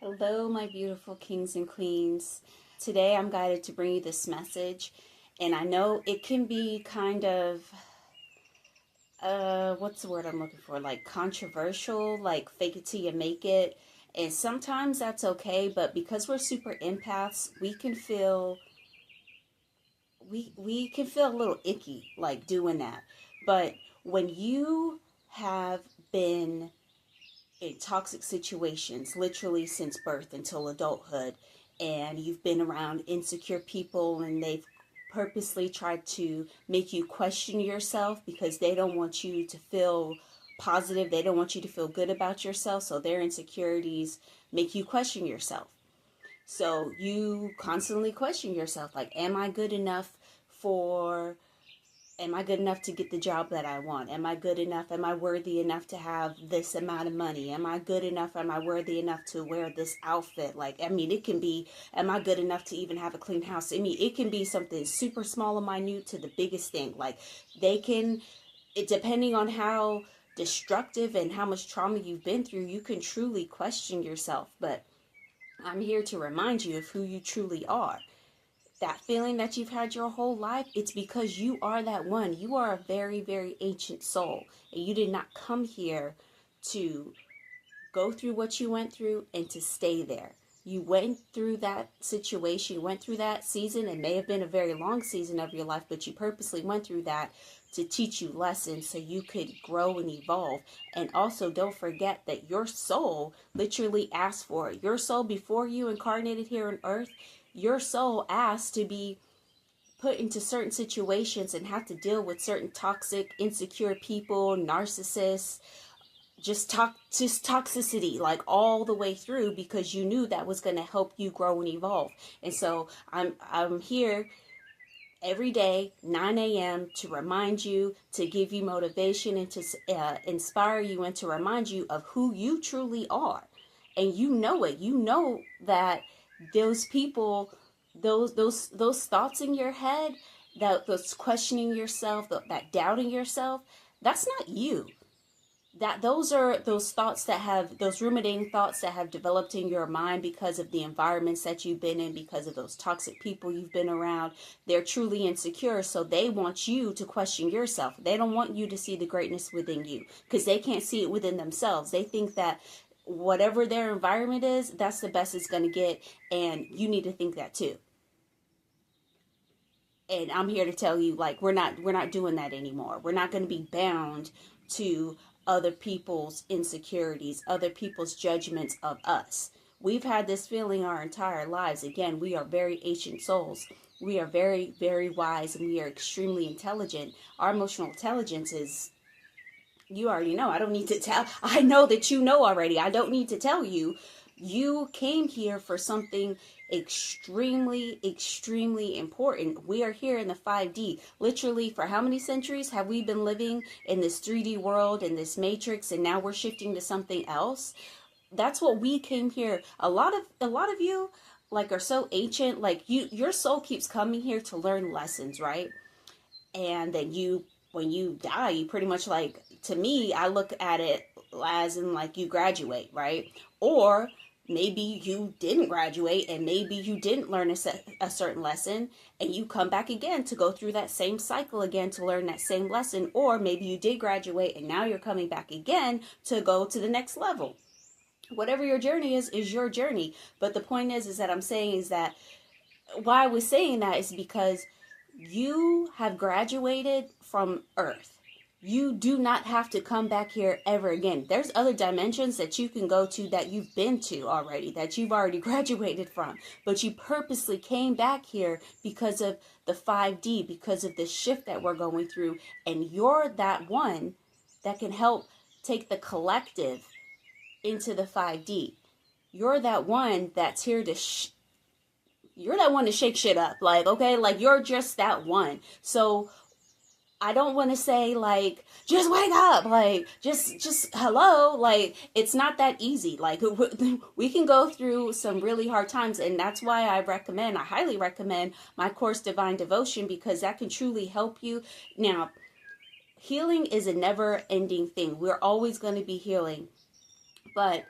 Hello, my beautiful kings and queens. Today I'm guided to bring you this message, and I know it can be kind of, what's the word I'm looking for? Like controversial, like fake it till you make it. And sometimes that's okay, but because we're super empaths, we can feel a little icky like doing that. But when you have been in toxic situations literally since birth until adulthood, and you've been around insecure people and they've purposely tried to make you question yourself because they don't want you to feel positive, they don't want you to feel good about yourself, so their insecurities make you question yourself. So you constantly question yourself, like, for am I good enough to get the job that I want? Am I good enough? Am I worthy enough to have this amount of money? Am I good enough? Am I worthy enough to wear this outfit? Like, I mean, it can be, am I good enough to even have a clean house? I mean, it can be something super small and minute to the biggest thing. Like, depending on how destructive and how much trauma you've been through, you can truly question yourself. But I'm here to remind you of who you truly are. That feeling that you've had your whole life, it's because you are that one. You are a very, very ancient soul. And you did not come here to go through what you went through and to stay there. You went through that situation, you went through that season. It may have been a very long season of your life, but you purposely went through that to teach you lessons so you could grow and evolve. And also, don't forget that your soul literally asked for it. Your soul, before you incarnated here on earth, your soul asked to be put into certain situations and have to deal with certain toxic, insecure people, narcissists, just toxicity, like all the way through, because you knew that was going to help you grow and evolve. And so I'm here every day 9 a.m. to remind you, to give you motivation, and to inspire you, and to remind you of who you truly are. And you know it. You know that those people, those thoughts in your head, that those questioning yourself, that doubting yourself, that's not you. That those are those thoughts that have, those ruminating thoughts that have developed in your mind because of the environments that you've been in, because of those toxic people you've been around. They're truly insecure, so they want you to question yourself. They don't want you to see the greatness within you because they can't see it within themselves. They think that whatever their environment is, that's the best it's going to get, and you need to think that too. And I'm here to tell you, like, we're not doing that anymore. We're not going to be bound to other people's insecurities, other people's judgments of us. We've had this feeling our entire lives. Again, we are very ancient souls. We are very, very wise, and we are extremely intelligent. Our emotional intelligence is, you already know. I don't need to tell. I know that you know already. I don't need to tell you. You came here for something extremely, extremely important. We are here in the 5D. Literally, for how many centuries have we been living in this 3D world, in this matrix, and now we're shifting to something else? That's what we came here. A lot of you, like, are so ancient. Like, your soul keeps coming here to learn lessons, right? And then when you die, you pretty much, like, to me, I look at it as in, like, you graduate, right? Or maybe you didn't graduate, and maybe you didn't learn a certain lesson, and you come back again to go through that same cycle again to learn that same lesson. Or maybe you did graduate and now you're coming back again to go to the next level. Whatever your journey is your journey. But the point is that I'm saying is that why I was saying that is because you have graduated from Earth. You do not have to come back here ever again. There's other dimensions that you can go to that you've been to already, that you've already graduated from. But you purposely came back here because of the 5D, because of the shift that we're going through. And you're that one that can help take the collective into the 5D. You're that one that's here to you're that one to shake shit up. Like, okay, like, you're just that one. So I don't want to say, like, just wake up, like, just hello. Like, it's not that easy. Like, we can go through some really hard times, and that's why I highly recommend my course, Divine Devotion, because that can truly help you. Now, healing is a never ending thing. We're always going to be healing, but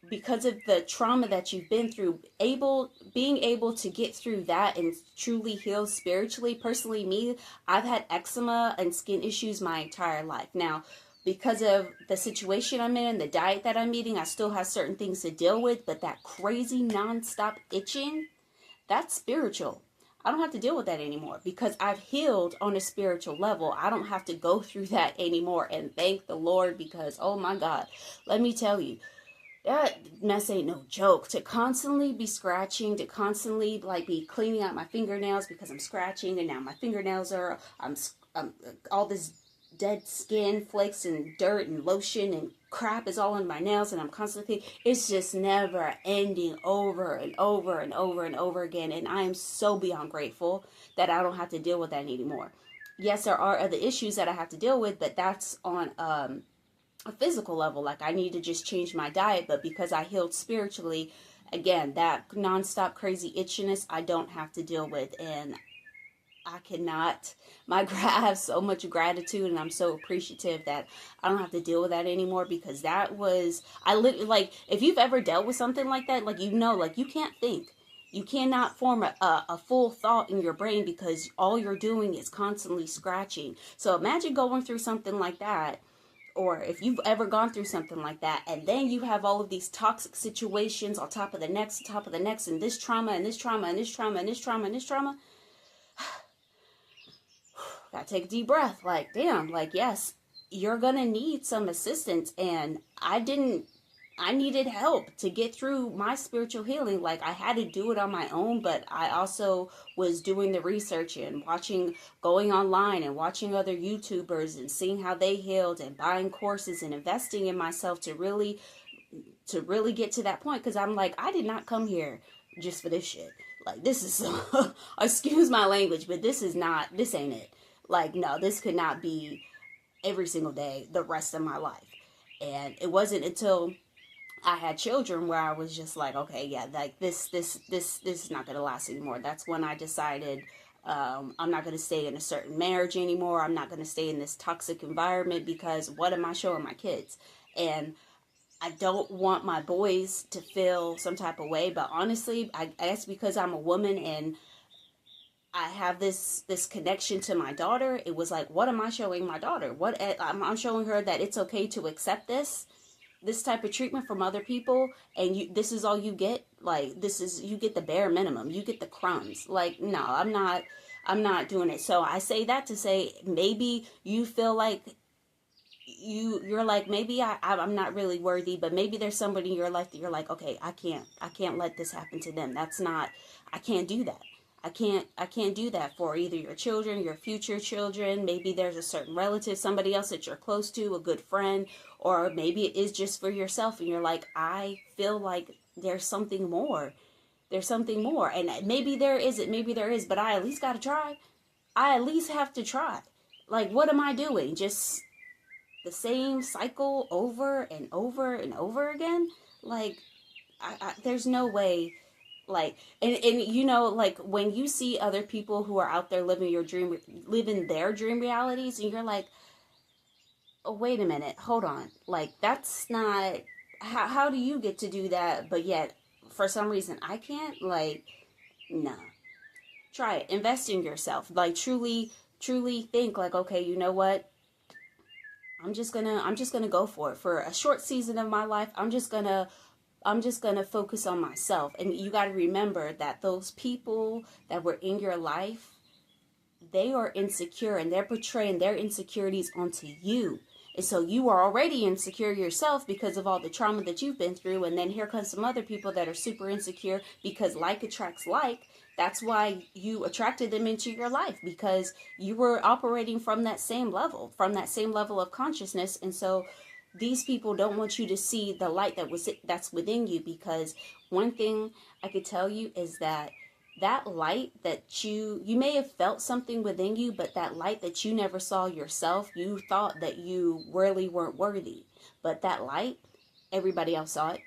because of the trauma that you've been through, being able to get through that and truly heal spiritually. Personally, me, I've had eczema and skin issues my entire life. Now, because of the situation I'm in and the diet that I'm eating, I still have certain things to deal with, but that crazy nonstop itching, that's spiritual. I don't have to deal with that anymore because I've healed on a spiritual level. I don't have to go through that anymore, and thank the Lord, because oh my God, let me tell you, that mess ain't no joke. To constantly be scratching, to constantly like be cleaning out my fingernails because I'm scratching, and now my fingernails are I'm all this dead skin flakes and dirt and lotion and crap is all in my nails, and I'm constantly, it's just never ending, over and over and over and over again. And I am so beyond grateful that I don't have to deal with that anymore. Yes, there are other issues that I have to deal with, but that's on a physical level. Like, I need to just change my diet, but because I healed spiritually, again, that nonstop crazy itchiness I don't have to deal with. And I cannot, I have so much gratitude, and I'm so appreciative that I don't have to deal with that anymore, because that was, I literally, like, if you've ever dealt with something like that, like, you know, like, you can't think. You cannot form a full thought in your brain because all you're doing is constantly scratching. So imagine going through something like that, or if you've ever gone through something like that, and then you have all of these toxic situations on top of the next, and this trauma, and this trauma, and this trauma, and this trauma, and this trauma. Gotta take a deep breath. Like, damn, like, yes, you're gonna need some assistance. And I needed help to get through my spiritual healing. Like, I had to do it on my own, but I also was doing the research and going online and watching other YouTubers and seeing how they healed, and buying courses and investing in myself to really get to that point. Because I'm like, I did not come here just for this shit. Like, this is excuse my language, but this ain't it. Like, no, this could not be every single day the rest of my life. And it wasn't until I had children where I was just like, okay, yeah, like this is not gonna last anymore. That's when I decided I'm not gonna stay in a certain marriage anymore. I'm not gonna stay in this toxic environment, because what am I showing my kids? And I don't want my boys to feel some type of way. But honestly, I guess because I'm a woman and I have this connection to my daughter, it was like, what am I showing my daughter? What I'm showing her that it's okay to accept this type of treatment from other people, and this is all you get. Like, you get the bare minimum, you get the crumbs. Like, no, I'm not doing it. So I say that to say, maybe you feel like you're like, maybe I'm not really worthy, but maybe there's somebody in your life that you're like, okay, I can't let this happen to them. I can't do that. I can't do that for either your children, your future children. Maybe there's a certain relative, somebody else that you're close to, a good friend, or maybe it is just for yourself, and you're like, I feel like there's something more. There's something more. And maybe there isn't, maybe there is, but I at least got to try. I at least have to try. Like, what am I doing? Just the same cycle over and over and over again? Like, there's no way. Like, and you know, like, when you see other people who are out there living their dream realities, and you're like, oh, wait a minute, hold on, like, that's not, how do you get to do that, but yet for some reason I can't? Like, nah. Try it. Invest in yourself. Like, truly think, like, okay, you know what, I'm just gonna go for it for a short season of my life. I'm just gonna focus on myself. And you got to remember that those people that were in your life, they are insecure, and they're portraying their insecurities onto you. And so you are already insecure yourself because of all the trauma that you've been through. And then here comes some other people that are super insecure, because like attracts like. That's why you attracted them into your life, because you were operating from that same level of consciousness. And so these people don't want you to see the light that's within you, because one thing I could tell you is that light that you may have felt something within you, but that light that you never saw yourself, you thought that you really weren't worthy. But that light, everybody else saw it.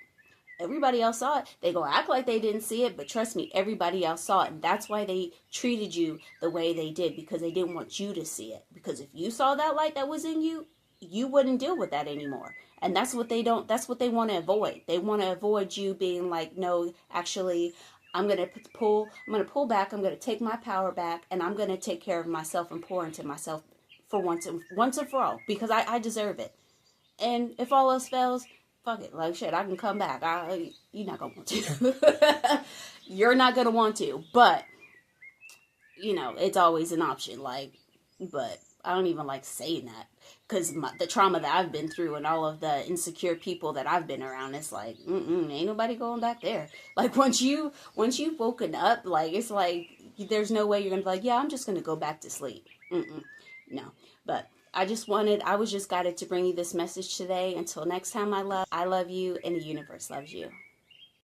Everybody else saw it. They go act like they didn't see it, but trust me, everybody else saw it. And that's why they treated you the way they did, because they didn't want you to see it. Because if you saw that light that was in you, you wouldn't deal with that anymore. And that's what they don't, that's what they want to avoid. They want to avoid you being like, no, actually, I'm going to pull back. I'm going to take my power back, and I'm going to take care of myself and pour into myself for once and for all, because I deserve it. And if all else fails, fuck it. Like, shit, I can come back. You're not going to want to. You're not going to want to. But, you know, it's always an option. Like, but I don't even like saying that. Because the trauma that I've been through and all of the insecure people that I've been around, it's like, ain't nobody going back there. Like, once you've woken up, like, it's like, there's no way you're going to be like, yeah, I'm just going to go back to sleep. No. But I was just guided to bring you this message today. Until next time, I love you, and the universe loves you.